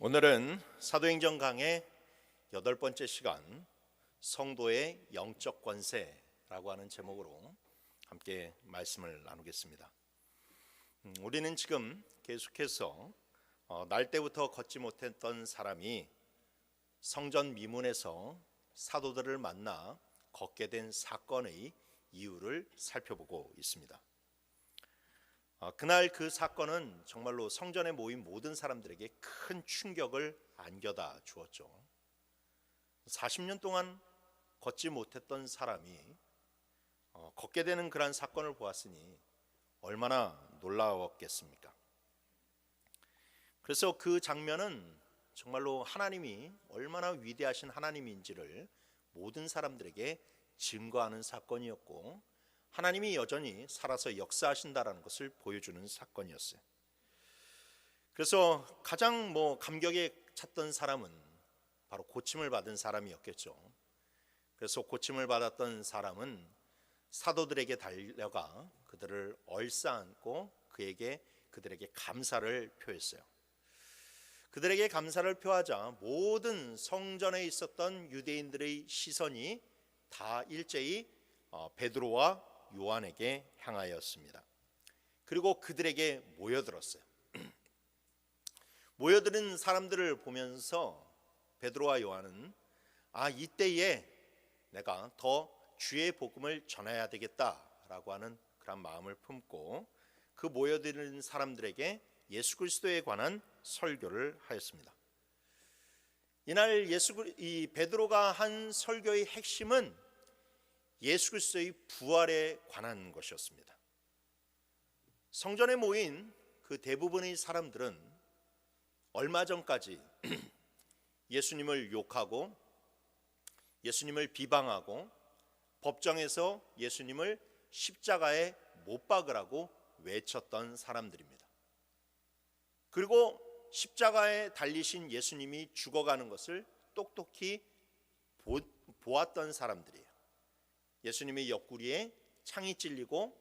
오늘은 사도행전 강의 8번째 시간 성도의 영적 권세라고 하는 제목으로 함께 말씀을 나누겠습니다. 우리는 지금 계속해서 날 때부터 걷지 못했던 사람이 성전 미문에서 사도들을 만나 걷게 된 사건의 이유를 살펴보고 있습니다. 그날 그 사건은 정말로 성전에 모인 모든 사람들에게 큰 충격을 안겨다 주었죠. 40년 동안 걷지 못했던 사람이 걷게 되는 그러한 사건을 보았으니 얼마나 놀라웠겠습니까? 그래서 그 장면은 정말로 하나님이 얼마나 위대하신 하나님인지를 모든 사람들에게 증거하는 사건이었고, 하나님이 여전히 살아서 역사하신다라는 것을 보여주는 사건이었어요. 그래서 가장 감격에 찼던 사람은 바로 고침을 받은 사람이었겠죠. 그래서 고침을 받았던 사람은 사도들에게 달려가 그들을 얼싸안고 그들에게 감사를 표했어요. 그들에게 감사를 표하자 모든 성전에 있었던 유대인들의 시선이 다 일제히 베드로와 요한에게 향하였습니다. 그리고 그들에게 모여들었어요. 모여드는 사람들을 보면서 베드로와 요한은 이때에 내가 더 주의 복음을 전해야 되겠다라고 하는 그런 마음을 품고 그 모여드는 사람들에게 예수 그리스도에 관한 설교를 하였습니다. 이날 이 베드로가 한 설교의 핵심은 예수 그리스도의 부활에 관한 것이었습니다. 성전에 모인 그 대부분의 사람들은 얼마 전까지 예수님을 욕하고 예수님을 비방하고 법정에서 예수님을 십자가에 못 박으라고 외쳤던 사람들입니다. 그리고 십자가에 달리신 예수님이 죽어가는 것을 똑똑히 보았던 사람들이에요. 예수님의 옆구리에 창이 찔리고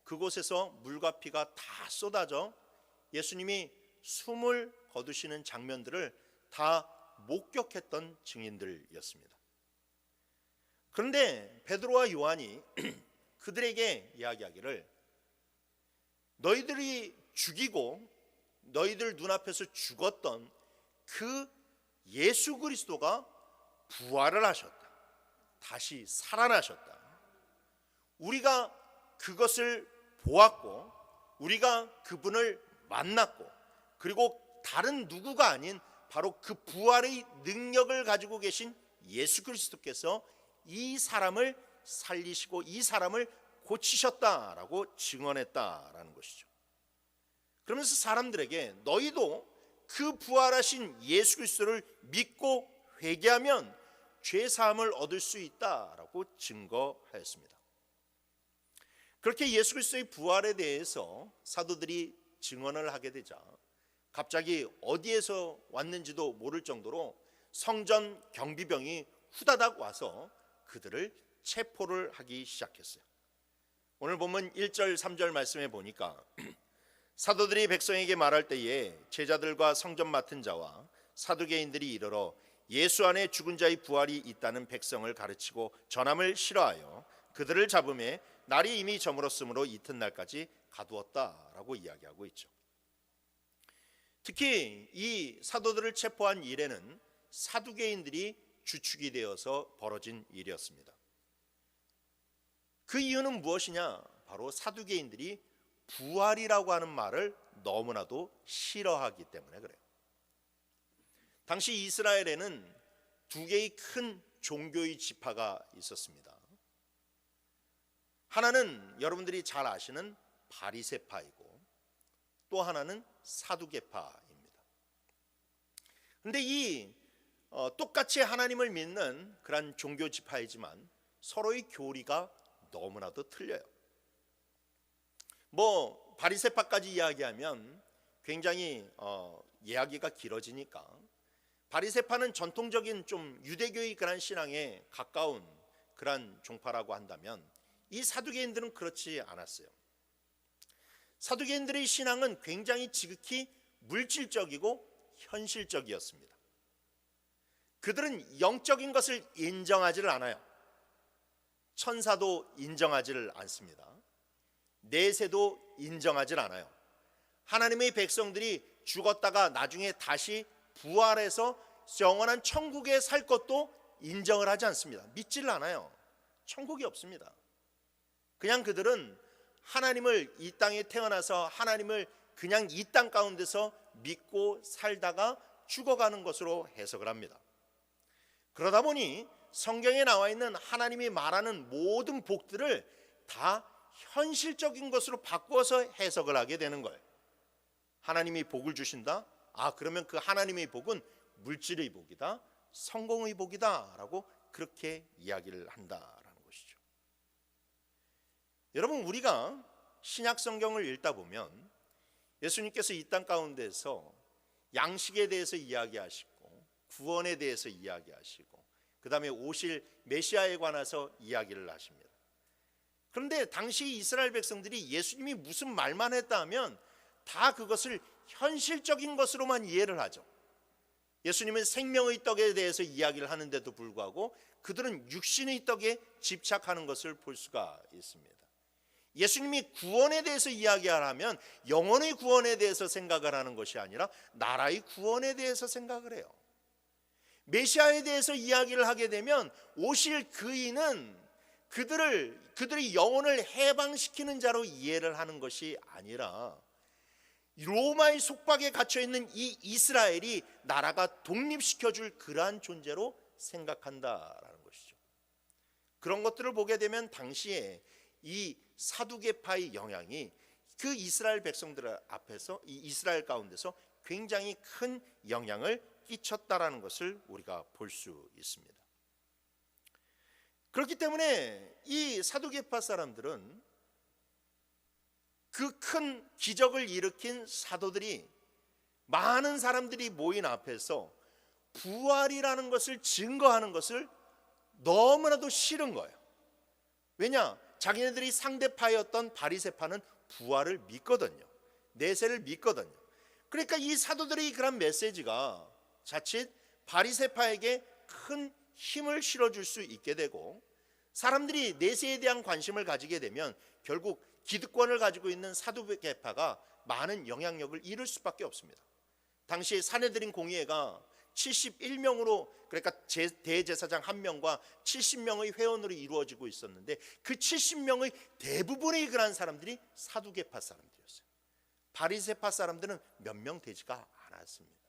그곳에서 물과 피가 다 쏟아져 예수님이 숨을 거두시는 장면들을 다 목격했던 증인들이었습니다. 그런데 베드로와 요한이 그들에게 이야기하기를, 너희들이 죽이고 너희들 눈앞에서 죽었던 그 예수 그리스도가 부활을 하셨다, 다시 살아나셨다. 우리가 그것을 보았고 우리가 그분을 만났고, 그리고 다른 누구가 아닌 바로 그 부활의 능력을 가지고 계신 예수 그리스도께서 이 사람을 살리시고 이 사람을 고치셨다라고 증언했다라는 것이죠. 그러면서 사람들에게 너희도 그 부활하신 예수 그리스도를 믿고 회개하면 죄 사함을 얻을 수 있다라고 증거하였습니다. 그렇게 예수 그리스도의 부활에 대해서 사도들이 증언을 하게 되자 갑자기 어디에서 왔는지도 모를 정도로 성전 경비병이 후다닥 와서 그들을 체포를 하기 시작했어요. 오늘 본문 1절 3절 말씀에 보니까 사도들이 백성에게 말할 때에 제자들과 성전 맡은 자와 사두개인들이 이르러 예수 안에 죽은 자의 부활이 있다는 백성을 가르치고 전함을 싫어하여 그들을 잡음에 날이 이미 저물었으므로 이튿날까지 가두었다라고 이야기하고 있죠. 특히 이 사도들을 체포한 일에는 사두개인들이 주축이 되어서 벌어진 일이었습니다. 그 이유는 무엇이냐? 바로 사두개인들이 부활이라고 하는 말을 너무나도 싫어하기 때문에 그래요. 당시 이스라엘에는 두 개의 큰 종교의 지파가 있었습니다. 하나는 여러분들이 잘 아시는 바리새파이고 또 하나는 사두개파입니다. 그런데 이 똑같이 하나님을 믿는 그런 종교 지파이지만 서로의 교리가 너무나도 틀려요. 바리새파까지 이야기하면 굉장히 이야기가 길어지니까, 바리새파는 전통적인 좀 유대교의 그런 신앙에 가까운 그런 종파라고 한다면 이 사두개인들은 그렇지 않았어요. 사두개인들의 신앙은 굉장히 지극히 물질적이고 현실적이었습니다. 그들은 영적인 것을 인정하지를 않아요. 천사도 인정하지를 않습니다. 내세도 인정하지를 않아요. 하나님의 백성들이 죽었다가 나중에 다시 부활해서 영원한 천국에 살 것도 인정을 하지 않습니다. 믿지를 않아요. 천국이 없습니다. 그냥 그들은 하나님을, 이 땅에 태어나서 하나님을 그냥 이 땅 가운데서 믿고 살다가 죽어가는 것으로 해석을 합니다. 그러다 보니 성경에 나와 있는 하나님이 말하는 모든 복들을 다 현실적인 것으로 바꿔서 해석을 하게 되는 거예요. 하나님이 복을 주신다? 그러면 그 하나님의 복은 물질의 복이다, 성공의 복이다 라고 그렇게 이야기를 한다라는 것이죠. 여러분, 우리가 신약 성경을 읽다 보면 예수님께서 이 땅 가운데서 양식에 대해서 이야기하시고 구원에 대해서 이야기하시고 그 다음에 오실 메시아에 관해서 이야기를 하십니다. 그런데 당시 이스라엘 백성들이 예수님이 무슨 말만 했다 하면 다 그것을 현실적인 것으로만 이해를 하죠. 예수님은 생명의 떡에 대해서 이야기를 하는데도 불구하고 그들은 육신의 떡에 집착하는 것을 볼 수가 있습니다. 예수님이 구원에 대해서 이야기하라면 영혼의 구원에 대해서 생각을 하는 것이 아니라 나라의 구원에 대해서 생각을 해요. 메시아에 대해서 이야기를 하게 되면 오실 그이는 그들의 영혼을 해방시키는 자로 이해를 하는 것이 아니라 로마의 속박에 갇혀있는 이 이스라엘이 나라가 독립시켜줄 그러한 존재로 생각한다라는 것이죠. 그런 것들을 보게 되면 당시에 이 사두개파의 영향이 그 이스라엘 백성들 앞에서, 이 이스라엘 가운데서 굉장히 큰 영향을 끼쳤다라는 것을 우리가 볼 수 있습니다. 그렇기 때문에 이 사두개파 사람들은 그 큰 기적을 일으킨 사도들이 많은 사람들이 모인 앞에서 부활이라는 것을 증거하는 것을 너무나도 싫은 거예요. 왜냐? 자기네들이 상대파였던 바리새파는 부활을 믿거든요. 내세를 믿거든요. 그러니까 이 사도들의 그런 메시지가 자칫 바리새파에게 큰 힘을 실어줄 수 있게 되고 사람들이 내세에 대한 관심을 가지게 되면 결국 기득권을 가지고 있는 사두개파가 많은 영향력을 잃을 수밖에 없습니다. 당시 사내들인 공의회가 71명으로, 그러니까 대제사장 1명과 70명의 회원으로 이루어지고 있었는데 그 70명의 대부분의 그런 사람들이 사두개파 사람들이었어요. 바리새파 사람들은 몇 명 되지가 않았습니다.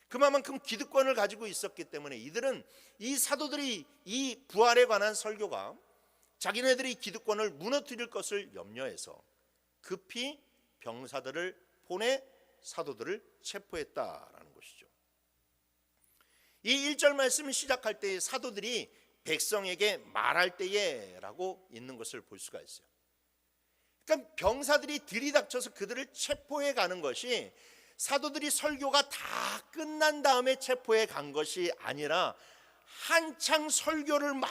그만큼 기득권을 가지고 있었기 때문에 이들은 이 사도들이 이 부활에 관한 설교가 자기네들이 기득권을 무너뜨릴 것을 염려해서 급히 병사들을 보내 사도들을 체포했다라는 것이죠. 이 1절 말씀을 시작할 때 사도들이 백성에게 말할 때에 라고 있는 것을 볼 수가 있어요. 그러니까 병사들이 들이닥쳐서 그들을 체포해 가는 것이 사도들이 설교가 다 끝난 다음에 체포해 간 것이 아니라 한창 설교를 막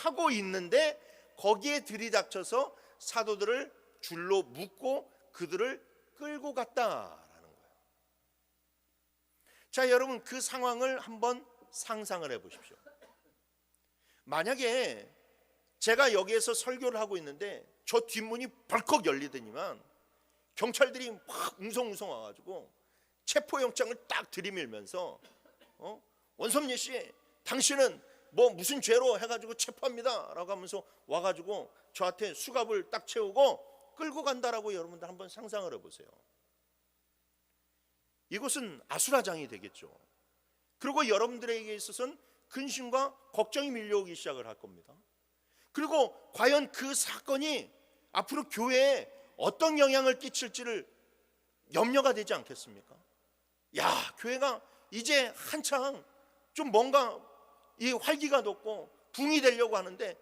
하고 있는데 거기에 들이닥쳐서 사도들을 줄로 묶고 그들을 끌고 갔다라는 거예요. 자, 여러분, 그 상황을 한번 상상을 해보십시오. 만약에 제가 여기에서 설교를 하고 있는데 저 뒷문이 벌컥 열리더니만 경찰들이 막 웅성웅성 와가지고 체포영장을 딱 들이밀면서 원섭리 씨, 당신은 뭐 무슨 죄로 해가지고 체포합니다 라고 하면서 와가지고 저한테 수갑을 딱 채우고 끌고 간다라고 여러분들 한번 상상을 해보세요. 이것은 아수라장이 되겠죠. 그리고 여러분들에게 있어서는 근심과 걱정이 밀려오기 시작을 할 겁니다. 그리고 과연 그 사건이 앞으로 교회에 어떤 영향을 끼칠지를 염려가 되지 않겠습니까? 야, 교회가 이제 한창 좀 뭔가 이 활기가 돋고 붕이 되려고 하는데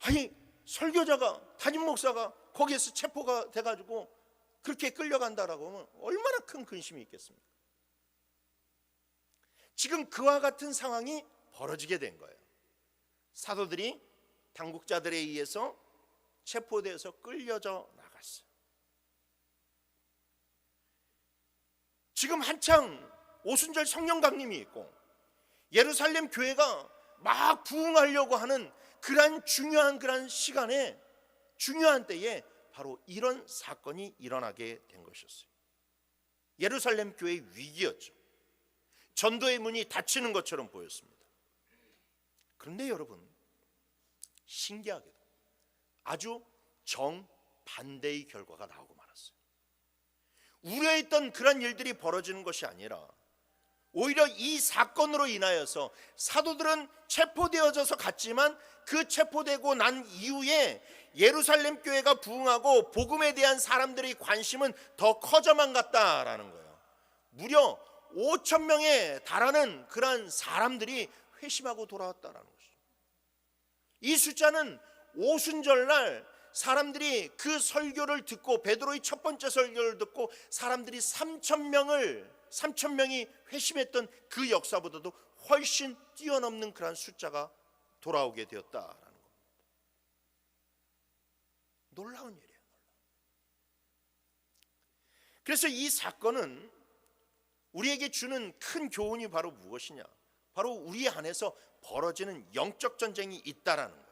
아니 설교자가, 담임 목사가 거기에서 체포가 돼가지고 그렇게 끌려간다라고 하면 얼마나 큰 근심이 있겠습니까? 지금 그와 같은 상황이 벌어지게 된 거예요. 사도들이 당국자들에 의해서 체포돼서 끌려져 나갔어요. 지금 한창 오순절 성령 강림이 있고 예루살렘 교회가 막 부흥하려고 하는 그런 중요한 시간에, 중요한 때에 바로 이런 사건이 일어나게 된 것이었어요. 예루살렘 교회의 위기였죠. 전도의 문이 닫히는 것처럼 보였습니다. 그런데 여러분, 신기하게도 아주 정반대의 결과가 나오고 말았어요. 우려했던 그런 일들이 벌어지는 것이 아니라 오히려 이 사건으로 인하여서 사도들은 체포되어져서 갔지만 그 체포되고 난 이후에 예루살렘 교회가 부흥하고 복음에 대한 사람들의 관심은 더 커져만 갔다라는 거예요. 무려 5천 명에 달하는 그런 사람들이 회심하고 돌아왔다라는 것이죠. 이 숫자는 오순절날 사람들이 그 설교를 듣고, 베드로의 첫 번째 설교를 듣고 사람들이 3천 명이 회심했던 그 역사보다도 훨씬 뛰어넘는 그런 숫자가 돌아오게 되었다라는 겁니다. 놀라운 일이에요. 그래서 이 사건은 우리에게 주는 큰 교훈이 바로 무엇이냐? 바로 우리 안에서 벌어지는 영적 전쟁이 있다라는 거예요.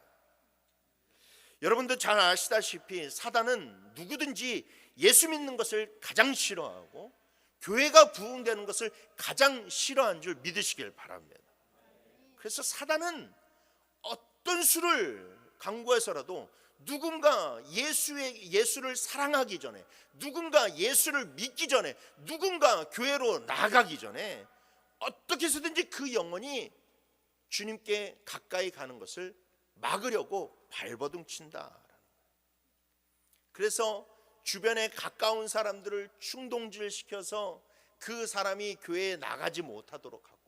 여러분도 잘 아시다시피 사단은 누구든지 예수 믿는 것을 가장 싫어하고 교회가 부흥되는 것을 가장 싫어하는 줄 믿으시길 바랍니다. 그래서 사단은 어떤 수를 강구해서라도 누군가 예수를 사랑하기 전에, 누군가 예수를 믿기 전에, 누군가 교회로 나가기 전에 어떻게 해서든지 그 영혼이 주님께 가까이 가는 것을 막으려고 발버둥 친다. 그래서 주변에 가까운 사람들을 충동질시켜서 그 사람이 교회에 나가지 못하도록 하고,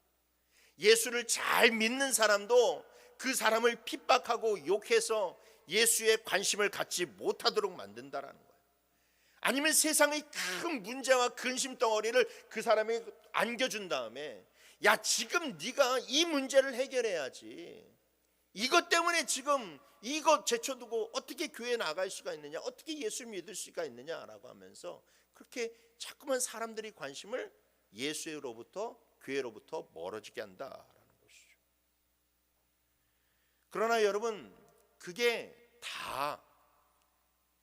예수를 잘 믿는 사람도 그 사람을 핍박하고 욕해서 예수의 관심을 갖지 못하도록 만든다라는 거예요. 아니면 세상의 큰 문제와 근심 덩어리를 그 사람에게 안겨준 다음에, 야, 지금 네가 이 문제를 해결해야지, 이것 때문에 지금 이거 제쳐두고 어떻게 교회에 나갈 수가 있느냐, 어떻게 예수 믿을 수가 있느냐라고 하면서 그렇게 자꾸만 사람들이 관심을 예수로부터, 교회로부터 멀어지게 한다라는 것이죠. 그러나 여러분, 그게 다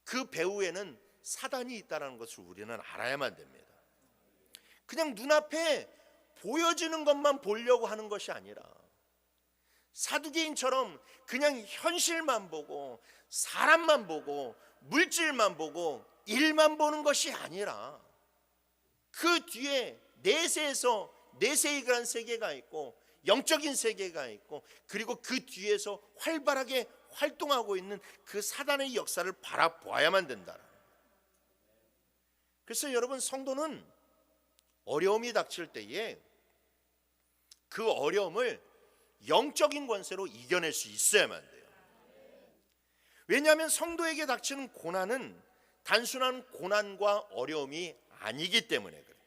그 배후에는 사단이 있다는 것을 우리는 알아야만 됩니다. 그냥 눈앞에 보여지는 것만 보려고 하는 것이 아니라 사두개인처럼 그냥 현실만 보고 사람만 보고 물질만 보고 일만 보는 것이 아니라 그 뒤에 내세의 그런 세계가 있고 영적인 세계가 있고, 그리고 그 뒤에서 활발하게 활동하고 있는 그 사단의 역사를 바라보아야만 된다. 그래서 여러분, 성도는 어려움이 닥칠 때에 그 어려움을 영적인 권세로 이겨낼 수 있어야만 돼요. 왜냐하면 성도에게 닥치는 고난은 단순한 고난과 어려움이 아니기 때문에 그래요.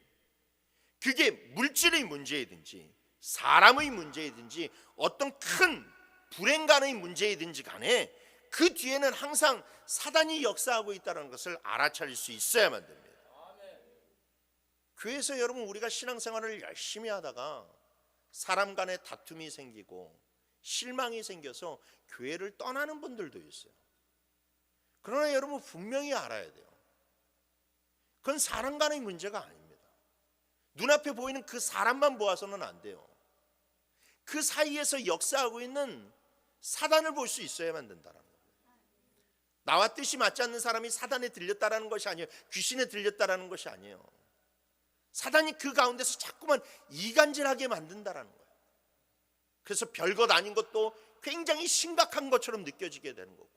그게 물질의 문제이든지 사람의 문제이든지 어떤 큰 불행간의 문제이든지 간에 그 뒤에는 항상 사단이 역사하고 있다는 것을 알아차릴 수 있어야만 됩니다. 교회에서 여러분, 우리가 신앙생활을 열심히 하다가 사람 간의 다툼이 생기고 실망이 생겨서 교회를 떠나는 분들도 있어요. 그러나 여러분, 분명히 알아야 돼요. 그건 사람 간의 문제가 아닙니다. 눈앞에 보이는 그 사람만 보아서는 안 돼요. 그 사이에서 역사하고 있는 사단을 볼 수 있어야만 된다는 거예요. 나와 뜻이 맞지 않는 사람이 사단에 들렸다라는 것이 아니에요. 귀신에 들렸다라는 것이 아니에요. 사단이 그 가운데서 자꾸만 이간질하게 만든다라는 거예요. 그래서 별것 아닌 것도 굉장히 심각한 것처럼 느껴지게 되는 거고,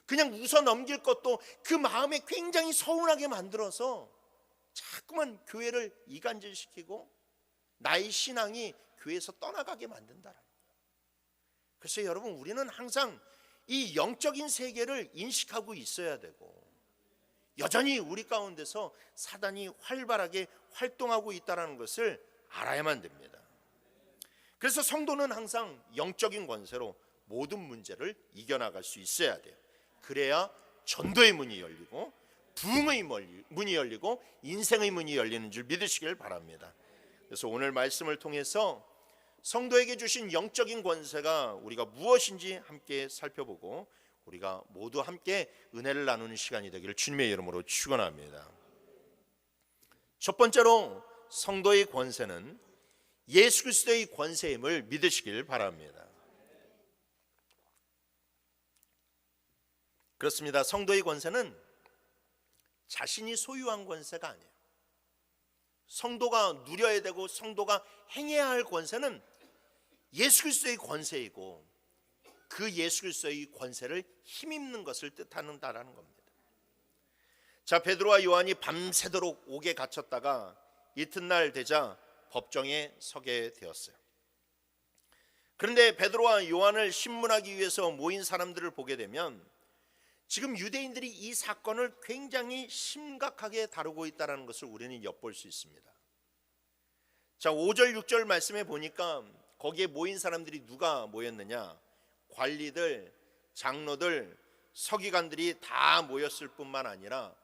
그냥 웃어 넘길 것도 그 마음에 굉장히 서운하게 만들어서 자꾸만 교회를 이간질시키고 나의 신앙이 교회에서 떠나가게 만든다라는 거예요. 그래서 여러분, 우리는 항상 이 영적인 세계를 인식하고 있어야 되고, 여전히 우리 가운데서 사단이 활발하게 활동하고 있다는 것을 알아야만 됩니다. 그래서 성도는 항상 영적인 권세로 모든 문제를 이겨나갈 수 있어야 돼요. 그래야 전도의 문이 열리고 부흥의 문이 열리고 인생의 문이 열리는 줄 믿으시길 바랍니다. 그래서 오늘 말씀을 통해서 성도에게 주신 영적인 권세가 우리가 무엇인지 함께 살펴보고 우리가 모두 함께 은혜를 나누는 시간이 되기를 주님의 이름으로 축원합니다. 첫 번째로 성도의 권세는 예수 그리스도의 권세임을 믿으시길 바랍니다. 그렇습니다. 성도의 권세는 자신이 소유한 권세가 아니에요. 성도가 누려야 되고 성도가 행해야 할 권세는 예수 그리스도의 권세이고 그 예수 그리스도의 권세를 힘입는 것을 뜻하는다라는 겁니다. 자, 베드로와 요한이 밤새도록 옥에 갇혔다가 이튿날 되자 법정에 서게 되었어요. 그런데 베드로와 요한을 신문하기 위해서 모인 사람들을 보게 되면 지금 유대인들이 이 사건을 굉장히 심각하게 다루고 있다는 것을 우리는 엿볼 수 있습니다. 자, 5절 6절 말씀에 보니까 거기에 모인 사람들이 누가 모였느냐? 관리들, 장로들, 서기관들이 다 모였을 뿐만 아니라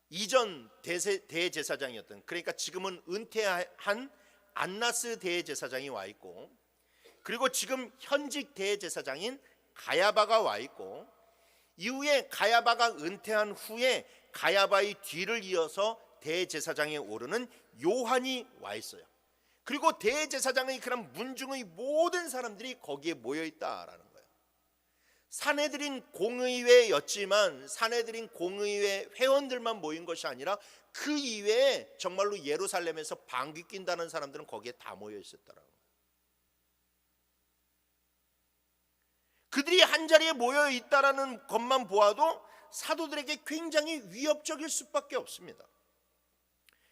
이전 대제사장이었던, 그러니까 지금은 은퇴한 안나스 대제사장이 와 있고, 그리고 지금 현직 대제사장인 가야바가 와 있고, 이후에 가야바가 은퇴한 후에 가야바의 뒤를 이어서 대제사장에 오르는 요한이 와 있어요. 그리고 대제사장의 그런 문중의 모든 사람들이 거기에 모여 있다라는 거예요. 산헤드린 공의회였지만 산헤드린 공의회 회원들만 모인 것이 아니라 그 이외에 정말로 예루살렘에서 방귀 낀다는 사람들은 거기에 다 모여 있었다라는 거예요. 그들이 한자리에 모여 있다라는 것만 보아도 사도들에게 굉장히 위협적일 수밖에 없습니다.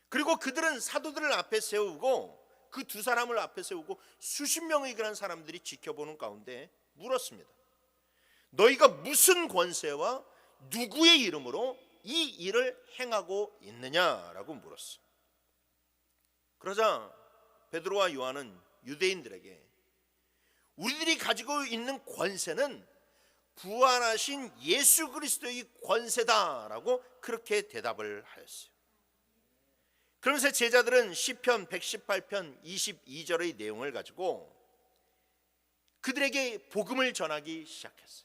그리고 그들은 사도들을 앞에 세우고 그 두 사람을 앞에 세우고 수십 명의 그런 사람들이 지켜보는 가운데 물었습니다. 너희가 무슨 권세와 누구의 이름으로 이 일을 행하고 있느냐라고 물었어요. 그러자 베드로와 요한은 유대인들에게 우리들이 가지고 있는 권세는 부활하신 예수 그리스도의 권세다라고 그렇게 대답을 하였어요. 그러면서 제자들은 시편 118편 22절의 내용을 가지고 그들에게 복음을 전하기 시작했어요.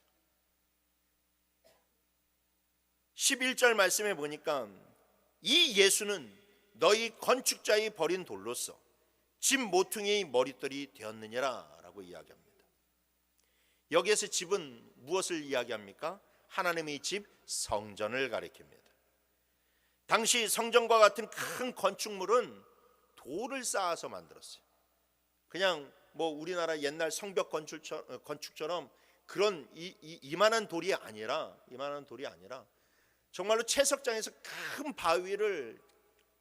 11절 말씀에 보니까 이 예수는 너희 건축자의 버린 돌로서 집 모퉁이의 머릿돌이 되었느니라 라고 이야기합니다. 여기에서 집은 무엇을 이야기합니까? 하나님의 집 성전을 가리킵니다. 당시 성전과 같은 큰 건축물은 돌을 쌓아서 만들었어요. 그냥 뭐 우리나라 옛날 성벽 건축처럼 그런 이만한 돌이 아니라 정말로 채석장에서 큰 바위를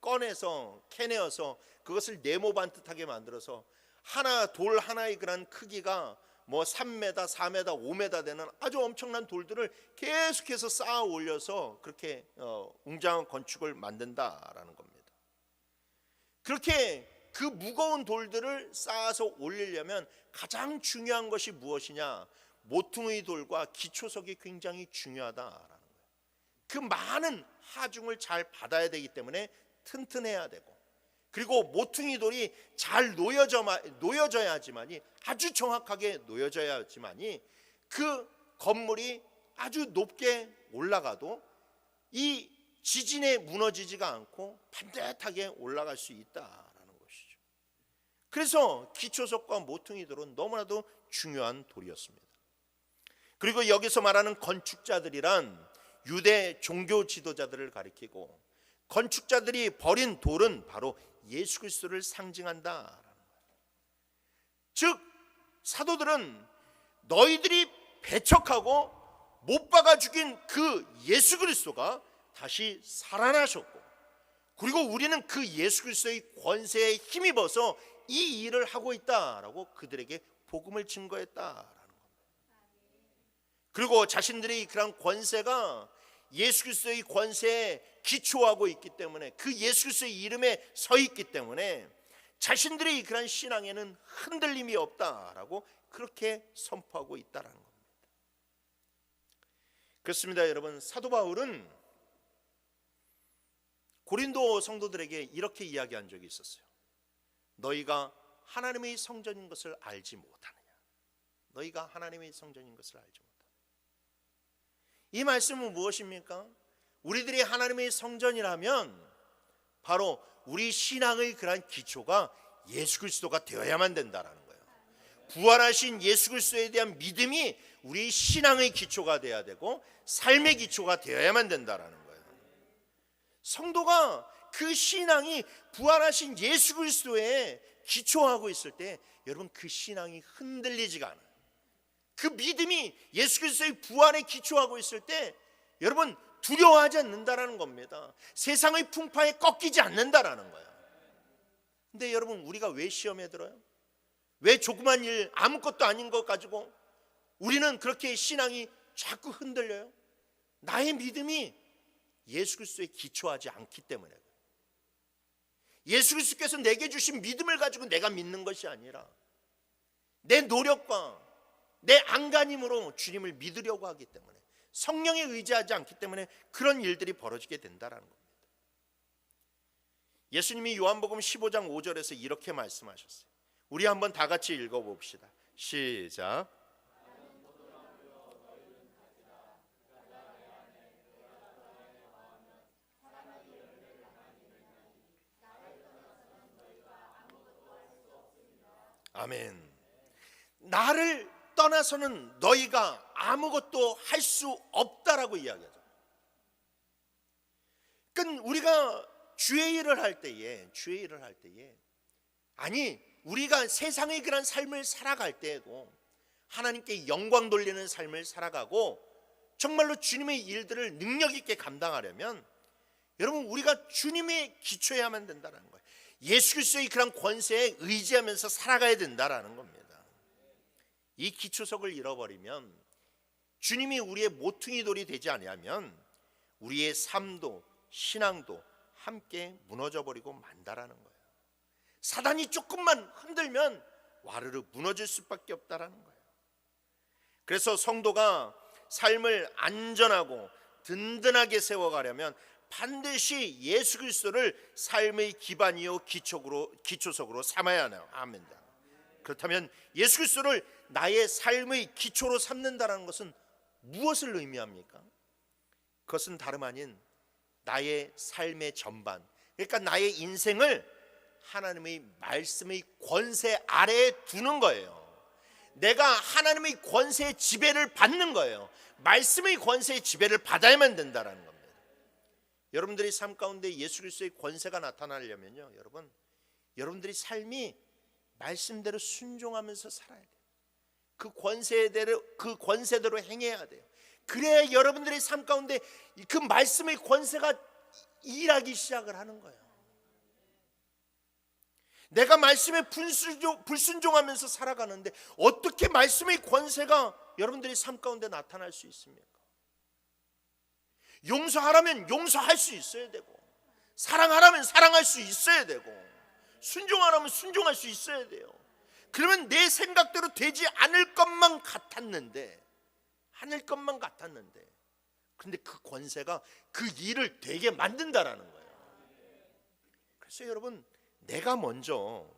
꺼내서 캐내어서 그것을 네모 반듯하게 만들어서 돌 하나의 그런 크기가 뭐 3m, 4m, 5m 되는 아주 엄청난 돌들을 계속해서 쌓아 올려서 그렇게 웅장한 건축을 만든다라는 겁니다. 그렇게 그 무거운 돌들을 쌓아서 올리려면 가장 중요한 것이 무엇이냐? 모퉁이 돌과 기초석이 굉장히 중요하다라는 거예요. 그 많은 하중을 잘 받아야 되기 때문에 튼튼해야 되고, 그리고 모퉁이 돌이 잘 놓여져야지만이, 아주 정확하게 놓여져야지만이 그 건물이 아주 높게 올라가도 이 지진에 무너지지가 않고 반듯하게 올라갈 수 있다라는 것이죠. 그래서 기초석과 모퉁이 돌은 너무나도 중요한 돌이었습니다. 그리고 여기서 말하는 건축자들이란 유대 종교 지도자들을 가리키고, 건축자들이 버린 돌은 바로 예수 그리스도를 상징한다라는 거예요. 즉 사도들은 너희들이 배척하고 못 박아 죽인 그 예수 그리스도가 다시 살아나셨고, 그리고 우리는 그 예수 그리스도의 권세에 힘입어서 이 일을 하고 있다라고 그들에게 복음을 증거했다라는 겁니다. 그리고 자신들의 그런 권세가 예수 그리스도의 권세에 기초하고 있기 때문에, 그 예수 그리스도의 이름에 서 있기 때문에 자신들의 그런 신앙에는 흔들림이 없다라고 그렇게 선포하고 있다라는 겁니다. 그렇습니다. 여러분, 사도 바울은 고린도 성도들에게 이렇게 이야기한 적이 있었어요. 너희가 하나님의 성전인 것을 알지 못하느냐? 너희가 하나님의 성전인 것을 알지 못하느냐? 이 말씀은 무엇입니까? 우리들이 하나님의 성전이라면 바로 우리 신앙의 그러한 기초가 예수 그리스도가 되어야만 된다라는 거예요. 부활하신 예수 그리스도에 대한 믿음이 우리 신앙의 기초가 되어야 되고 삶의 기초가 되어야만 된다라는 거예요. 성도가 그 신앙이 부활하신 예수 그리스도에 기초하고 있을 때 여러분 그 신앙이 흔들리지가 않아요. 그 믿음이 예수 그리스도의 부활에 기초하고 있을 때 여러분 두려워하지 않는다라는 겁니다. 세상의 풍파에 꺾이지 않는다라는 거예요. 근데 여러분 우리가 왜 시험에 들어요? 왜 조그만 일 아무것도 아닌 것 가지고 우리는 그렇게 신앙이 자꾸 흔들려요? 나의 믿음이 예수 그리스도에 기초하지 않기 때문에 그래요. 예수 그리스도께서 내게 주신 믿음을 가지고 내가 믿는 것이 아니라 내 노력과 내 안간힘으로 주님을 믿으려고 하기 때문에 성령에 의지하지 않기 때문에 그런 일들이 벌어지게 된다는 겁니다. 예수님이 요한복음 15장 5절에서 이렇게 말씀하셨어요. 우리 한번 다 같이 읽어봅시다. 시작. 아멘. 나를 떠나서는 너희가 아무것도 할 수 없다라고 이야기하죠. 그러니까 우리가 주의 일을 할 때에 아니 우리가 세상의 그런 삶을 살아갈 때에도 하나님께 영광 돌리는 삶을 살아가고 정말로 주님의 일들을 능력 있게 감당하려면 여러분 우리가 주님의 기초해야만 된다는 거예요. 예수 그리스도의 그런 권세에 의지하면서 살아가야 된다라는 겁니다. 이 기초석을 잃어버리면 주님이 우리의 모퉁이 돌이 되지 아니하면 우리의 삶도 신앙도 함께 무너져버리고 만다라는 거예요. 사단이 조금만 흔들면 와르르 무너질 수밖에 없다라는 거예요. 그래서 성도가 삶을 안전하고 든든하게 세워가려면 반드시 예수 그리스도를 삶의 기반이요 기초석으로 삼아야 하나요? 아멘. 그렇다면 예수 그리스도를 나의 삶의 기초로 삼는다는 것은 무엇을 의미합니까? 그것은 다름 아닌 나의 삶의 전반, 그러니까 나의 인생을 하나님의 말씀의 권세 아래에 두는 거예요. 내가 하나님의 권세의 지배를 받는 거예요. 말씀의 권세의 지배를 받아야만 된다는 겁니다. 여러분들이 삶 가운데 예수 그리스도의 권세가 나타나려면요, 여러분들이 삶이 말씀대로 순종하면서 살아야 돼요. 그 권세대로 행해야 돼요. 그래야 여러분들의 삶 가운데 그 말씀의 권세가 일하기 시작을 하는 거예요. 내가 말씀에 불순종하면서 살아가는데 어떻게 말씀의 권세가 여러분들의 삶 가운데 나타날 수 있습니까? 용서하라면 용서할 수 있어야 되고, 사랑하라면 사랑할 수 있어야 되고, 순종하라면 순종할 수 있어야 돼요. 그러면 내 생각대로 되지 않을 것만 같았는데 근데 그 권세가 그 일을 되게 만든다라는 거예요. 그래서 여러분, 내가 먼저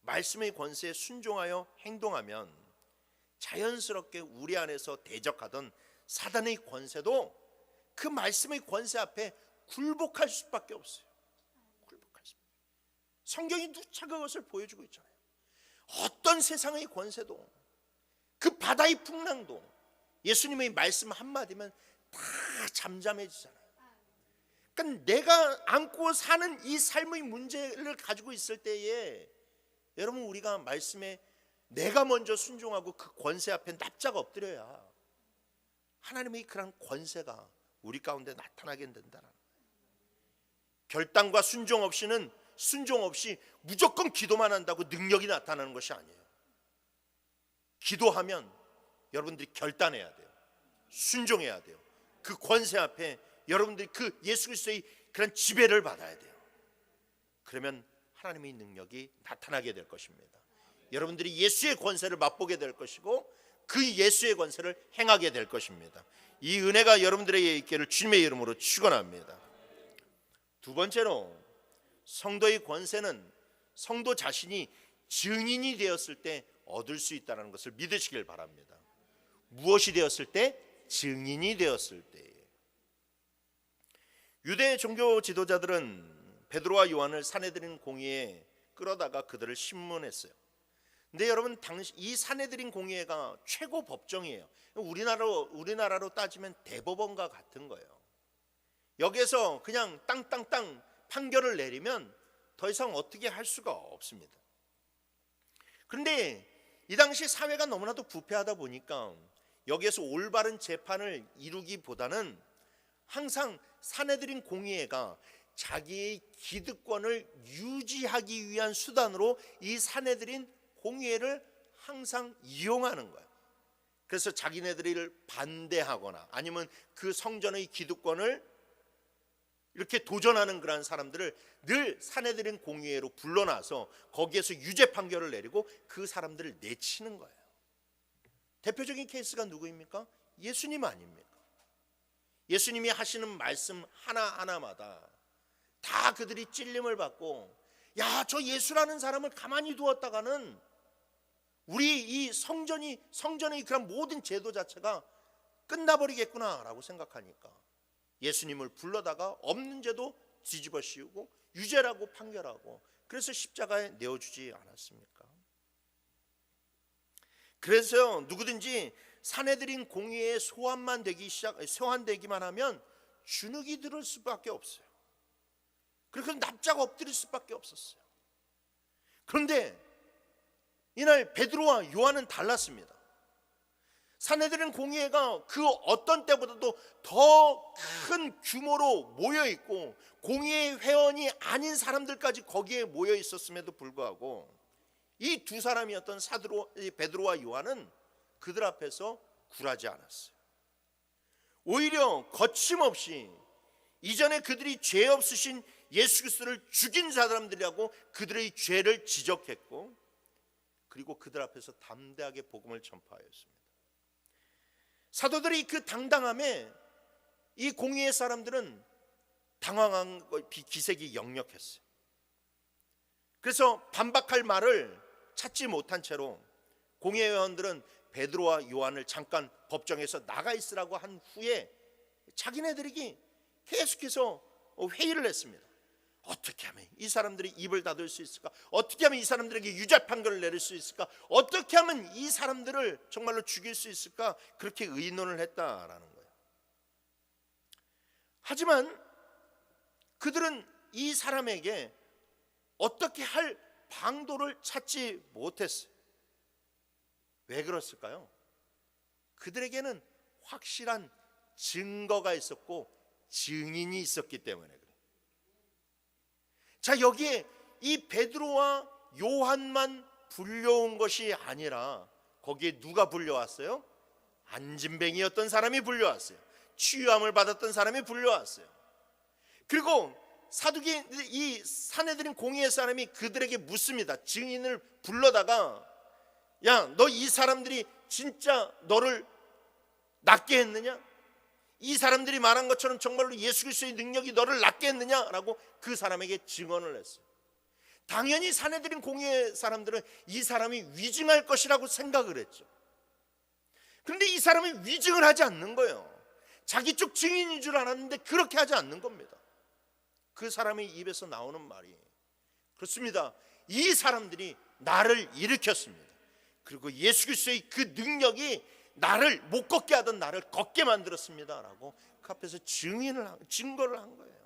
말씀의 권세에 순종하여 행동하면 자연스럽게 우리 안에서 대적하던 사단의 권세도 그 말씀의 권세 앞에 굴복할 수밖에 없어요. 성경이 누차 그것을 보여주고 있잖아요. 어떤 세상의 권세도, 그 바다의 풍랑도 예수님의 말씀 한마디면 다 잠잠해지잖아요. 그러니까 내가 안고 사는 이 삶의 문제를 가지고 있을 때에 여러분, 우리가 말씀에 내가 먼저 순종하고 그 권세 앞에 납작 엎드려야 하나님의 그런 권세가 우리 가운데 나타나게 된다는 거예요. 결단과 순종 없이 무조건 기도만 한다고 능력이 나타나는 것이 아니에요. 기도하면 여러분들이 결단해야 돼요. 순종해야 돼요. 그 권세 앞에 여러분들이 그 예수 그리스도의 그런 지배를 받아야 돼요. 그러면 하나님의 능력이 나타나게 될 것입니다. 여러분들이 예수의 권세를 맛보게 될 것이고 그 예수의 권세를 행하게 될 것입니다. 이 은혜가 여러분들에게 있기를 주님의 이름으로 축원합니다. 두 번째로, 성도의 권세는 성도 자신이 증인이 되었을 때 얻을 수 있다는 것을 믿으시길 바랍니다. 무엇이 되었을 때? 증인이 되었을 때. 유대 종교 지도자들은 베드로와 요한을 사내들인 공회에 끌어다가 그들을 신문했어요. 근데 여러분, 당시 이 사내들인 공회가 최고 법정이에요. 우리나라로 따지면 대법원과 같은 거예요. 여기에서 그냥 땅땅땅 판결을 내리면 더 이상 어떻게 할 수가 없습니다. 그런데 이 당시 사회가 너무나도 부패하다 보니까 여기에서 올바른 재판을 이루기보다는 항상 사내들인 공의회가 자기의 기득권을 유지하기 위한 수단으로 이 사내들인 공의회를 항상 이용하는 거예요. 그래서 자기네들을 반대하거나 아니면 그 성전의 기득권을 이렇게 도전하는 그런 사람들을 늘 사내들인 공의회로 불러놔서 거기에서 유죄 판결을 내리고 그 사람들을 내치는 거예요. 대표적인 케이스가 누구입니까? 예수님 아닙니까? 예수님이 하시는 말씀 하나하나마다 다 그들이 찔림을 받고, 야, 저 예수라는 사람을 가만히 두었다가는 우리 이 성전의 그런 모든 제도 자체가 끝나버리겠구나라고 생각하니까 예수님을 불러다가 없는 죄도 뒤집어 씌우고 유죄라고 판결하고, 그래서 십자가에 내어주지 않았습니까? 그래서 누구든지 사내들인 공의에 소환되기만 하면 주눅이 들을 수밖에 없어요. 그래서 납작 엎드릴 수밖에 없었어요. 그런데 이날 베드로와 요한은 달랐습니다. 사내들인 공의회가 그 어떤 때보다도 더 큰 규모로 모여 있고 공의회 회원이 아닌 사람들까지 거기에 모여 있었음에도 불구하고 이 두 사람이었던 베드로와 요한은 그들 앞에서 굴하지 않았어요. 오히려 거침없이 이전에 그들이 죄 없으신 예수 그리스도를 죽인 사람들이라고 그들의 죄를 지적했고, 그리고 그들 앞에서 담대하게 복음을 전파하였습니다. 사도들이 그 당당함에 이 공의회 사람들은 당황한 기색이 역력했어요. 그래서 반박할 말을 찾지 못한 채로 공의회 회원들은 베드로와 요한을 잠깐 법정에서 나가 있으라고 한 후에 자기네들이 계속해서 회의를 했습니다. 어떻게 하면 이 사람들이 입을 닫을 수 있을까? 어떻게 하면 이 사람들에게 유죄 판결을 내릴 수 있을까? 어떻게 하면 이 사람들을 정말로 죽일 수 있을까? 그렇게 의논을 했다라는 거예요. 하지만 그들은 이 사람에게 어떻게 할 방도를 찾지 못했어요. 왜 그랬을까요? 그들에게는 확실한 증거가 있었고 증인이 있었기 때문에 그래요. 자, 여기에 이 베드로와 요한만 불려온 것이 아니라 거기에 누가 불려왔어요? 안진뱅이였던 사람이 불려왔어요. 치유함을 받았던 사람이 불려왔어요. 그리고 이 사내들인 공의회 사람이 그들에게 묻습니다. 증인을 불러다가, 야, 너 이 사람들이 진짜 너를 낫게 했느냐? 이 사람들이 말한 것처럼 정말로 예수 그리스도의 능력이 너를 낫게 했느냐라고 그 사람에게 증언을 했어요. 당연히 사내들인 공의회 사람들은 이 사람이 위증할 것이라고 생각을 했죠. 그런데 이 사람이 위증을 하지 않는 거예요. 자기 쪽 증인인 줄 알았는데 그렇게 하지 않는 겁니다. 그 사람의 입에서 나오는 말이, 그렇습니다, 이 사람들이 나를 일으켰습니다. 그리고 예수 그리스도의 그 능력이 나를 못 걷게 하던 나를 걷게 만들었습니다 라고 그 앞에서 증거를 한 거예요.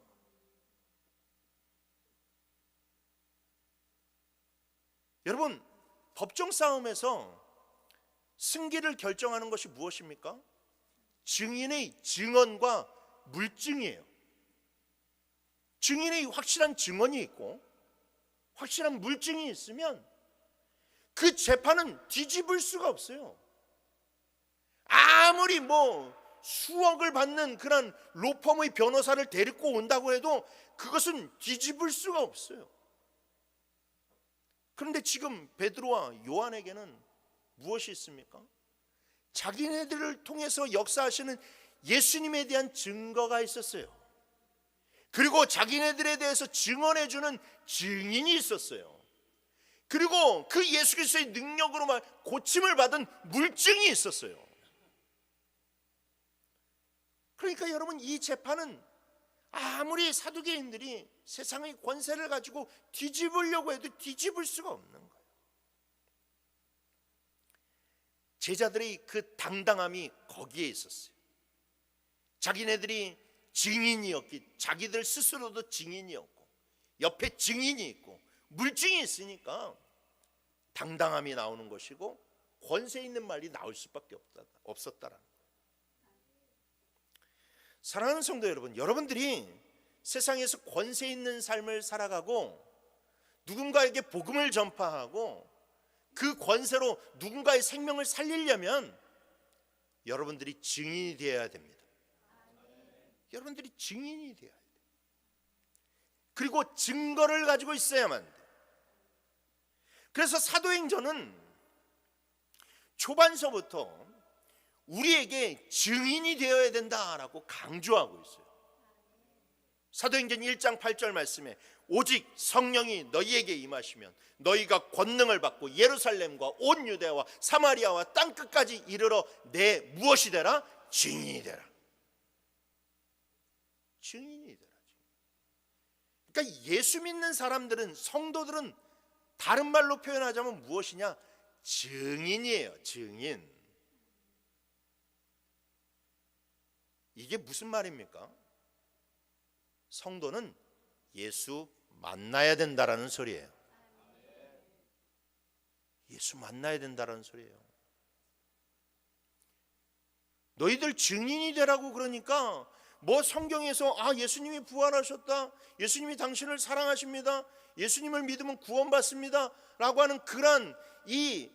여러분, 법정 싸움에서 승기를 결정하는 것이 무엇입니까? 증인의 증언과 물증이에요. 증인의 확실한 증언이 있고 확실한 물증이 있으면 그 재판은 뒤집을 수가 없어요. 아무리 수억을 받는 그런 로펌의 변호사를 데리고 온다고 해도 그것은 뒤집을 수가 없어요. 그런데 지금 베드로와 요한에게는 무엇이 있습니까? 자기네들을 통해서 역사하시는 예수님에 대한 증거가 있었어요. 그리고 자기네들에 대해서 증언해주는 증인이 있었어요. 그리고 그 예수 그리스도의 능력으로만 고침을 받은 물증이 있었어요. 그러니까 여러분, 이 재판은 아무리 사두개인들이 세상의 권세를 가지고 뒤집으려고 해도 뒤집을 수가 없는 거예요. 제자들의 그 당당함이 거기에 있었어요. 자기네들이 증인이었기, 자기들 스스로도 증인이었고 옆에 증인이 있고 물증이 있으니까 당당함이 나오는 것이고 권세 있는 말이 나올 수밖에 없었다라는 거예요. 사랑하는 성도 여러분, 여러분들이 세상에서 권세 있는 삶을 살아가고 누군가에게 복음을 전파하고 그 권세로 누군가의 생명을 살리려면 여러분들이 증인이 되어야 됩니다. 여러분들이 증인이 되어야 돼요. 그리고 증거를 가지고 있어야만 돼요. 그래서 사도행전은 초반서부터 우리에게 증인이 되어야 된다라고 강조하고 있어요. 사도행전 1장 8절 말씀에 오직 성령이 너희에게 임하시면 너희가 권능을 받고 예루살렘과 온 유대와 사마리아와 땅끝까지 이르러 내 무엇이 되라? 증인이 되라. 증인이 되라. 그러니까 예수 믿는 사람들은, 성도들은 다른 말로 표현하자면 무엇이냐? 증인이에요. 증인. 이게 무슨 말입니까? 성도는 예수 만나야 된다라는 소리예요. 예수 만나야 된다라는 소리예요. 너희들 증인이 되라고 그러니까 뭐 성경에서 예수님이 부활하셨다, 예수님이 당신을 사랑하십니다, 예수님을 믿으면 구원받습니다 라고 하는 그런 이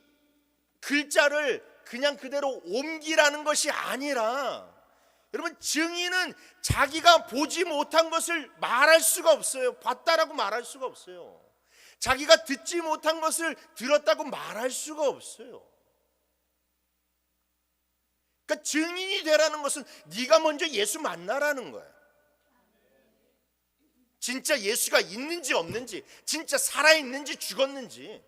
글자를 그냥 그대로 옮기라는 것이 아니라, 여러분, 증인은 자기가 보지 못한 것을 말할 수가 없어요. 봤다라고 말할 수가 없어요. 자기가 듣지 못한 것을 들었다고 말할 수가 없어요. 그러니까 증인이 되라는 것은 네가 먼저 예수 만나라는 거예요. 진짜 예수가 있는지 없는지, 진짜 살아있는지 죽었는지,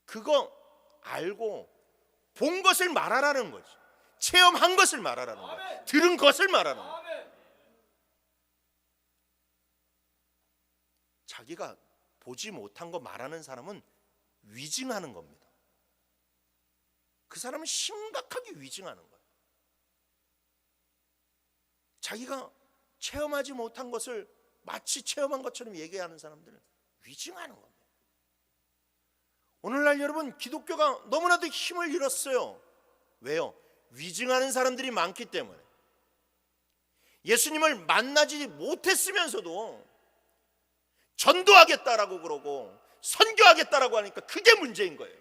그거 알고 본 것을 말하라는 거지. 체험한 것을 말하라는 거예요. 들은 것을 말하는 거예요. 자기가 보지 못한 거 말하는 사람은 위증하는 겁니다. 그 사람은 심각하게 위증하는 거예요. 자기가 체험하지 못한 것을 마치 체험한 것처럼 얘기하는 사람들은 위증하는 겁니다. 오늘날 여러분, 기독교가 너무나도 힘을 잃었어요. 왜요? 위증하는 사람들이 많기 때문에. 예수님을 만나지 못했으면서도 전도하겠다라고 그러고 선교하겠다라고 하니까 그게 문제인 거예요.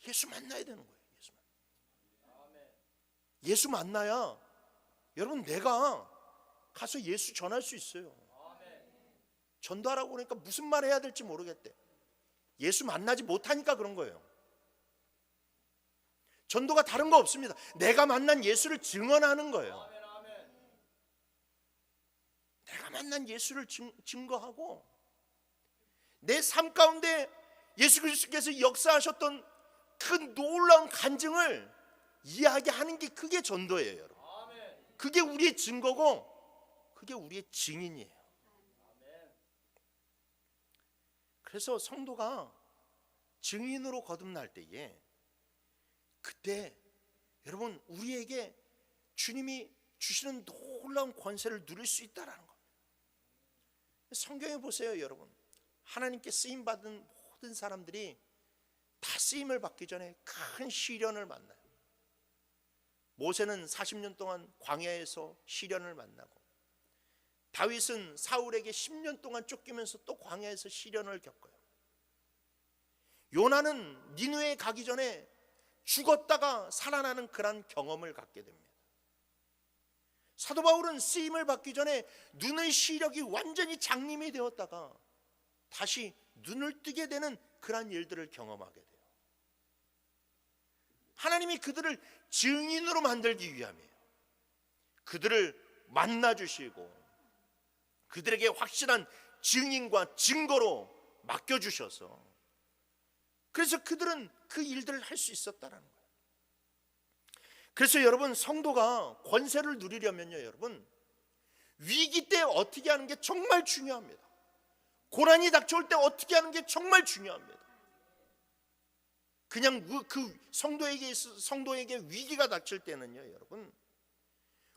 예수 만나야 되는 거예요. 예수 만나야 여러분, 내가 가서 예수 전할 수 있어요. 전도하라고 그러니까 무슨 말 해야 될지 모르겠대. 예수 만나지 못하니까 그런 거예요. 전도가 다른 거 없습니다. 내가 만난 예수를 증언하는 거예요. 내가 만난 예수를 증거하고 내 삶 가운데 예수 그리스도께서 역사하셨던 그 놀라운 간증을 이야기하는 게, 그게 전도예요, 여러분. 그게 우리의 증거고 그게 우리의 증인이에요. 그래서 성도가 증인으로 거듭날 때에, 그때 여러분, 우리에게 주님이 주시는 놀라운 권세를 누릴 수 있다라는 겁니다. 성경에 보세요, 여러분. 하나님께 쓰임 받은 모든 사람들이 다 쓰임을 받기 전에 큰 시련을 만나요. 모세는 40년 동안 광야에서 시련을 만나고, 다윗은 사울에게 10년 동안 쫓기면서 또 광야에서 시련을 겪어요. 요나는 니느웨에 가기 전에 죽었다가 살아나는 그런 경험을 갖게 됩니다. 사도 바울은 쓰임을 받기 전에 눈의 시력이 완전히 장님이 되었다가 다시 눈을 뜨게 되는 그런 일들을 경험하게 돼요. 하나님이 그들을 증인으로 만들기 위함이에요. 그들을 만나주시고 그들에게 확실한 증인과 증거로 맡겨주셔서 그래서 그들은 그 일들을 할 수 있었다는 거예요. 그래서 여러분, 성도가 권세를 누리려면요, 여러분, 위기 때 어떻게 하는 게 정말 중요합니다. 고난이 닥쳐올 때 어떻게 하는 게 정말 중요합니다. 그냥 그 성도에게 위기가 닥칠 때는요, 여러분,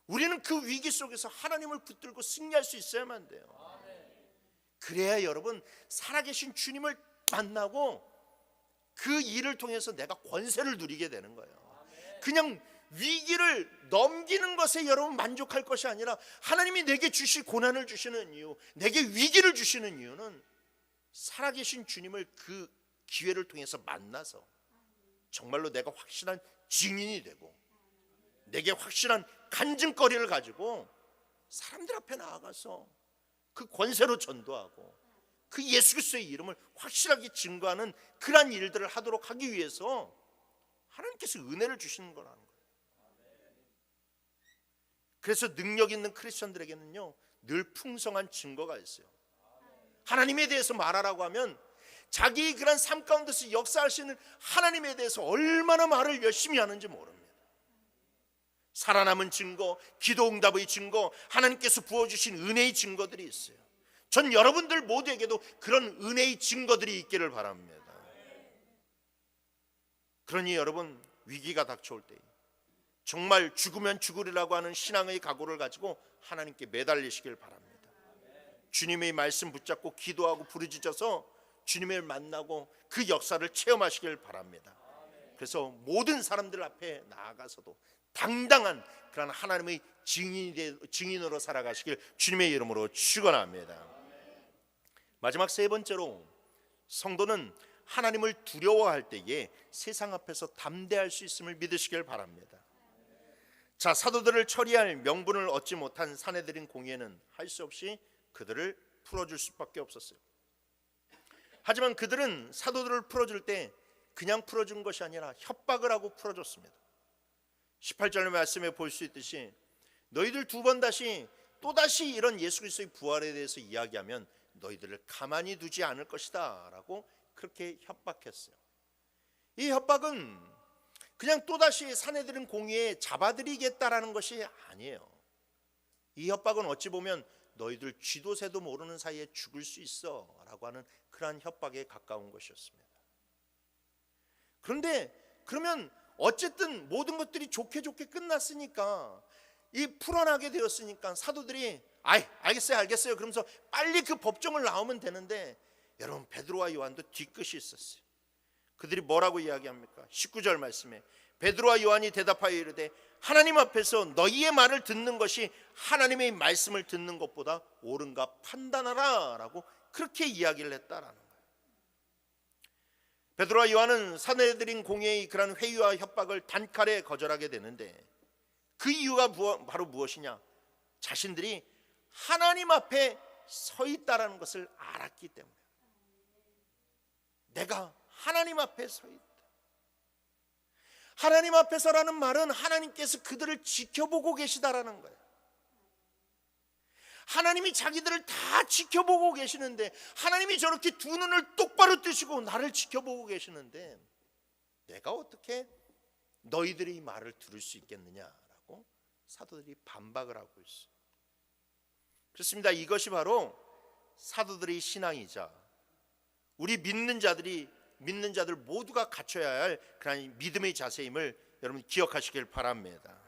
우리는 그 위기 속에서 하나님을 붙들고 승리할 수 있어야만 돼요. 그래야 여러분, 살아계신 주님을 만나고 그 일을 통해서 내가 권세를 누리게 되는 거예요. 그냥 위기를 넘기는 것에 여러분 만족할 것이 아니라 하나님이 내게 주실 고난을 주시는 이유, 내게 위기를 주시는 이유는 살아계신 주님을 그 기회를 통해서 만나서 정말로 내가 확실한 증인이 되고 내게 확실한 간증거리를 가지고 사람들 앞에 나아가서 그 권세로 전도하고 그 예수 그리스도의 이름을 확실하게 증거하는 그러한 일들을 하도록 하기 위해서 하나님께서 은혜를 주시는 거라는 거예요. 그래서 능력 있는 크리스천들에게는요, 늘 풍성한 증거가 있어요. 하나님에 대해서 말하라고 하면 자기 그런 삶 가운데서 역사하시는 하나님에 대해서 얼마나 말을 열심히 하는지 모릅니다. 살아남은 증거, 기도 응답의 증거, 하나님께서 부어주신 은혜의 증거들이 있어요. 전 여러분들 모두에게도 그런 은혜의 증거들이 있기를 바랍니다. 그러니 여러분, 위기가 닥쳐올 때 정말 죽으면 죽으리라고 하는 신앙의 각오를 가지고 하나님께 매달리시길 바랍니다. 주님의 말씀 붙잡고 기도하고 부르짖어서 주님을 만나고 그 역사를 체험하시길 바랍니다. 그래서 모든 사람들 앞에 나아가서도 당당한 그런 하나님의 증인으로 살아가시길 주님의 이름으로 축원합니다. 마지막 세 번째로, 성도는 하나님을 두려워할 때에 세상 앞에서 담대할 수 있음을 믿으시길 바랍니다. 자, 사도들을 처리할 명분을 얻지 못한 사내들인 공예는 할 수 없이 그들을 풀어줄 수밖에 없었어요. 하지만 그들은 사도들을 풀어줄 때 그냥 풀어준 것이 아니라 협박을 하고 풀어줬습니다. 18절 말씀에 볼 수 있듯이 너희들 두 번 또다시 이런 예수 그리스도의 부활에 대해서 이야기하면 너희들을 가만히 두지 않을 것이다 라고 그렇게 협박했어요. 이 협박은 그냥 또다시 사내들은 공의에 잡아들이겠다라는 것이 아니에요. 이 협박은 어찌 보면 너희들 쥐도 새도 모르는 사이에 죽을 수 있어 라고 하는 그러한 협박에 가까운 것이었습니다. 그런데 그러면 어쨌든 모든 것들이 좋게 끝났으니까, 이 풀어나게 되었으니까 사도들이 알겠어요 그러면서 빨리 그 법정을 나오면 되는데, 여러분, 베드로와 요한도 뒤끝이 있었어요. 그들이 뭐라고 이야기합니까? 19절 말씀에 베드로와 요한이 대답하여 이르되 하나님 앞에서 너희의 말을 듣는 것이 하나님의 말씀을 듣는 것보다 옳은가 판단하라 라고 그렇게 이야기를 했다라는 거예요. 베드로와 요한은 사내들인 공예의 그런 회유와 협박을 단칼에 거절하게 되는데, 그 이유가 바로 무엇이냐? 자신들이 하나님 앞에 서 있다라는 것을 알았기 때문에. 내가 하나님 앞에 서 있다. 하나님 앞에서라는 말은 하나님께서 그들을 지켜보고 계시다라는 거예요. 하나님이 자기들을 다 지켜보고 계시는데, 하나님이 저렇게 두 눈을 똑바로 뜨시고 나를 지켜보고 계시는데 내가 어떻게 너희들의 말을 들을 수 있겠느냐라고 사도들이 반박을 하고 있어요. 그렇습니다. 이것이 바로 사도들의 신앙이자 우리 믿는 자들 모두가 갖춰야 할 그런 믿음의 자세임을 여러분 기억하시길 바랍니다.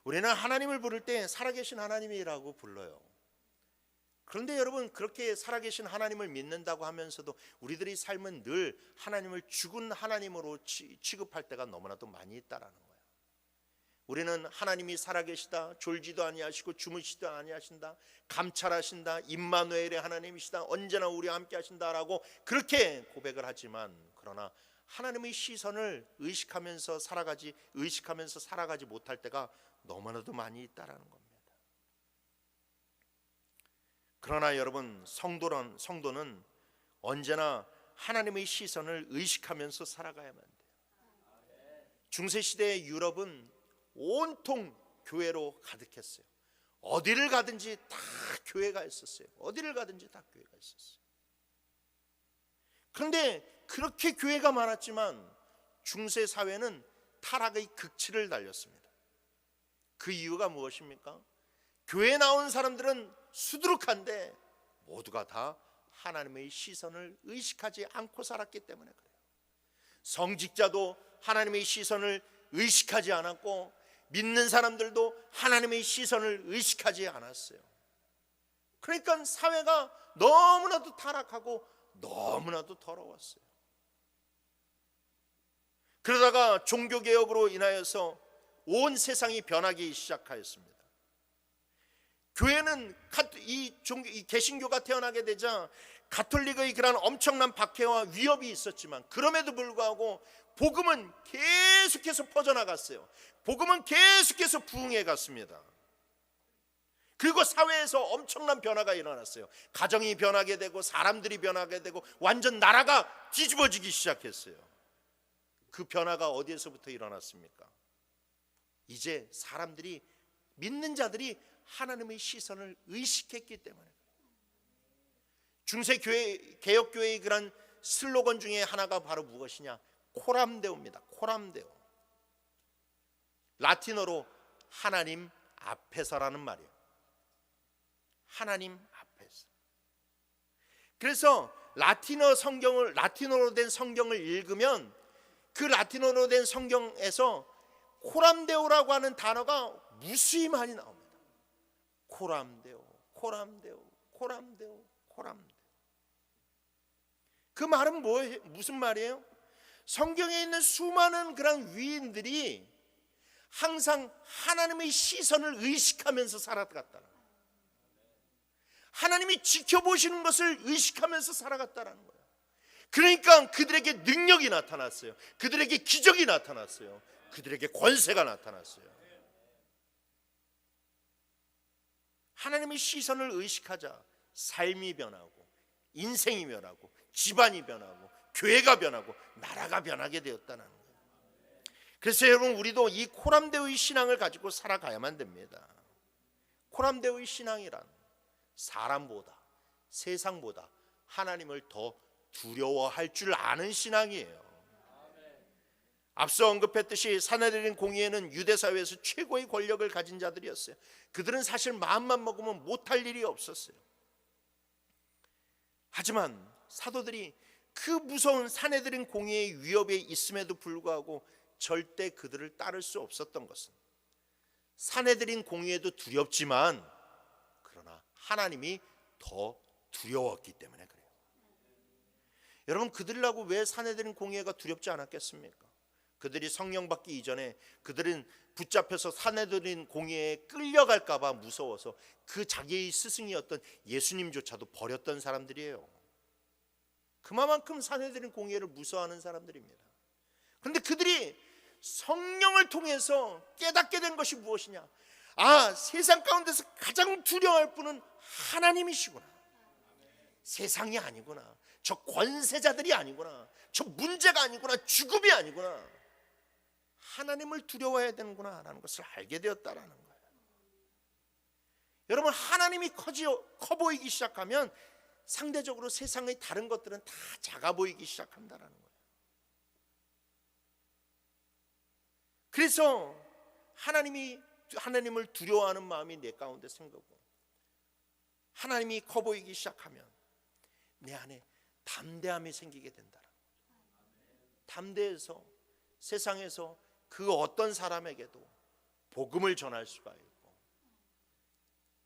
우리는 하나님을 부를 때 살아계신 하나님이라고 불러요. 그런데 여러분, 그렇게 살아계신 하나님을 믿는다고 하면서도 우리들의 삶은 늘 하나님을 죽은 하나님으로 취급할 때가 너무나도 많이 있다라는 거예요. 우리는 하나님이 살아계시다, 졸지도 아니하시고 주무시지도 아니하신다, 감찰하신다, 임마누엘의 하나님이시다, 언제나 우리와 함께 하신다라고 그렇게 고백을 하지만, 그러나 하나님의 시선을 의식하면서 살아가지 못할 때가 너무나도 많이 있다라는 겁니다. 그러나 여러분, 성도는 언제나 하나님의 시선을 의식하면서 살아가야만 돼요. 중세시대의 유럽은 온통 교회로 가득했어요. 어디를 가든지 다 교회가 있었어요. 어디를 가든지 다 교회가 있었어요. 그런데 그렇게 교회가 많았지만 중세 사회는 타락의 극치를 달렸습니다. 그 이유가 무엇입니까? 교회에 나온 사람들은 수두룩한데 모두가 다 하나님의 시선을 의식하지 않고 살았기 때문에 그래요. 성직자도 하나님의 시선을 의식하지 않았고 믿는 사람들도 하나님의 시선을 의식하지 않았어요. 그러니까 사회가 너무나도 타락하고 너무나도 더러웠어요. 그러다가 종교개혁으로 인하여서 온 세상이 변하기 시작하였습니다. 교회는 이 개신교가 태어나게 되자 가톨릭의 그런 엄청난 박해와 위협이 있었지만 그럼에도 불구하고 복음은 계속해서 퍼져나갔어요. 복음은 계속해서 부흥해 갔습니다. 그리고 사회에서 엄청난 변화가 일어났어요. 가정이 변하게 되고 사람들이 변하게 되고 완전 나라가 뒤집어지기 시작했어요. 그 변화가 어디에서부터 일어났습니까? 이제 사람들이, 믿는 자들이 하나님의 시선을 의식했기 때문에. 중세 교회, 개혁교회의 그런 슬로건 중에 하나가 바로 무엇이냐? 코람데오입니다. 코람데오. 라틴어로 하나님 앞에서라는 말이에요. 하나님 앞에서. 그래서 라틴어로 된 성경을 읽으면 그 라틴어로 된 성경에서 코람데오라고 하는 단어가 무수히 많이 나옵니다. 코람데오, 코람데오, 코람데오, 코람데오. 그 말은 무슨 말이에요? 성경에 있는 수많은 그런 위인들이 항상 하나님의 시선을 의식하면서 살아갔다는 거예요. 하나님이 지켜보시는 것을 의식하면서 살아갔다는 거예요. 그러니까 그들에게 능력이 나타났어요. 그들에게 기적이 나타났어요. 그들에게 권세가 나타났어요. 하나님의 시선을 의식하자 삶이 변하고 인생이 변하고 집안이 변하고 교회가 변하고 나라가 변하게 되었다는 거예요. 그래서 여러분, 우리도 이 코람데오의 신앙을 가지고 살아가야만 됩니다. 코람데오의 신앙이란 사람보다, 세상보다 하나님을 더 두려워할 줄 아는 신앙이에요. 앞서 언급했듯이 사내들인 공의회는 유대 사회에서 최고의 권력을 가진 자들이었어요. 그들은 사실 마음만 먹으면 못할 일이 없었어요. 하지만 사도들이 그 무서운 사내들인 공의회의 위협에 있음에도 불구하고 절대 그들을 따를 수 없었던 것은, 사내들인 공의회도 두렵지만 그러나 하나님이 더 두려웠기 때문에 그래요. 여러분, 그들이라고 왜 사내들인 공의회가 두렵지 않았겠습니까? 그들이 성령 받기 이전에 그들은 붙잡혀서 사내들인 공의회에 끌려갈까 봐 무서워서 그 자기의 스승이었던 예수님조차도 버렸던 사람들이에요. 그만큼 사내들인 공의회를 무서워하는 사람들입니다. 그런데 그들이 성령을 통해서 깨닫게 된 것이 무엇이냐? 아, 세상 가운데서 가장 두려워할 분은 하나님이시구나. 세상이 아니구나. 저 권세자들이 아니구나. 저 문제가 아니구나. 죽음이 아니구나. 하나님을 두려워해야 되는구나 라는 것을 알게 되었다라는 거예요. 여러분, 하나님이 커 보이기 시작하면 상대적으로 세상의 다른 것들은 다 작아 보이기 시작한다라는 거예요. 그래서 하나님을 두려워하는 마음이 내 가운데 생기고, 하나님이 커 보이기 시작하면 내 안에 담대함이 생기게 된다라는 거예요. 담대해서 세상에서 그 어떤 사람에게도 복음을 전할 수가 있고,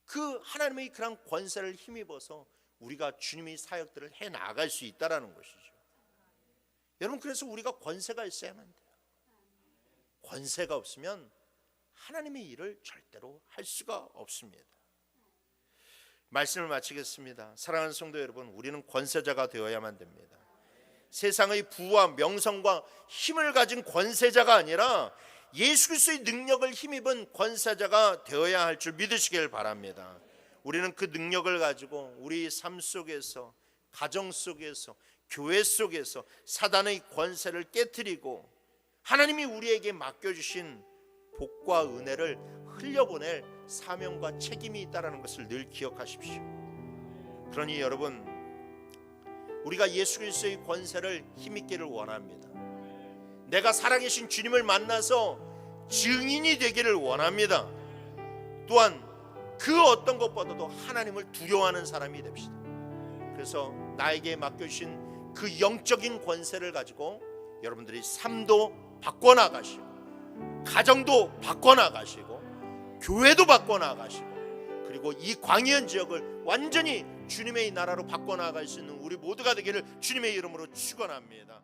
그 하나님의 그런 권세를 힘입어서 우리가 주님의 사역들을 해 나갈 수 있다라는 것이죠. 여러분, 그래서 우리가 권세가 있어야만 돼요. 권세가 없으면 하나님의 일을 절대로 할 수가 없습니다. 말씀을 마치겠습니다. 사랑하는 성도 여러분, 우리는 권세자가 되어야만 됩니다. 세상의 부와 명성과 힘을 가진 권세자가 아니라 예수 그리스도의 능력을 힘입은 권세자가 되어야 할 줄 믿으시길 바랍니다. 우리는 그 능력을 가지고 우리 삶 속에서, 가정 속에서, 교회 속에서 사단의 권세를 깨트리고 하나님이 우리에게 맡겨주신 복과 은혜를 흘려보낼 사명과 책임이 있다는 것을 늘 기억하십시오. 그러니 여러분, 우리가 예수 그리스도의 권세를 힘있기를 원합니다. 내가 살아계신 주님을 만나서 증인이 되기를 원합니다. 또한 그 어떤 것보다도 하나님을 두려워하는 사람이 됩시다. 그래서 나에게 맡겨주신 그 영적인 권세를 가지고 여러분들이 삶도 바꿔나가시고, 가정도 바꿔나가시고, 교회도 바꿔나가시고, 그리고 이 광야한 지역을 완전히 주님의 나라로 바꿔나갈 수 있는 우리 모두가 되기를 주님의 이름으로 축원합니다.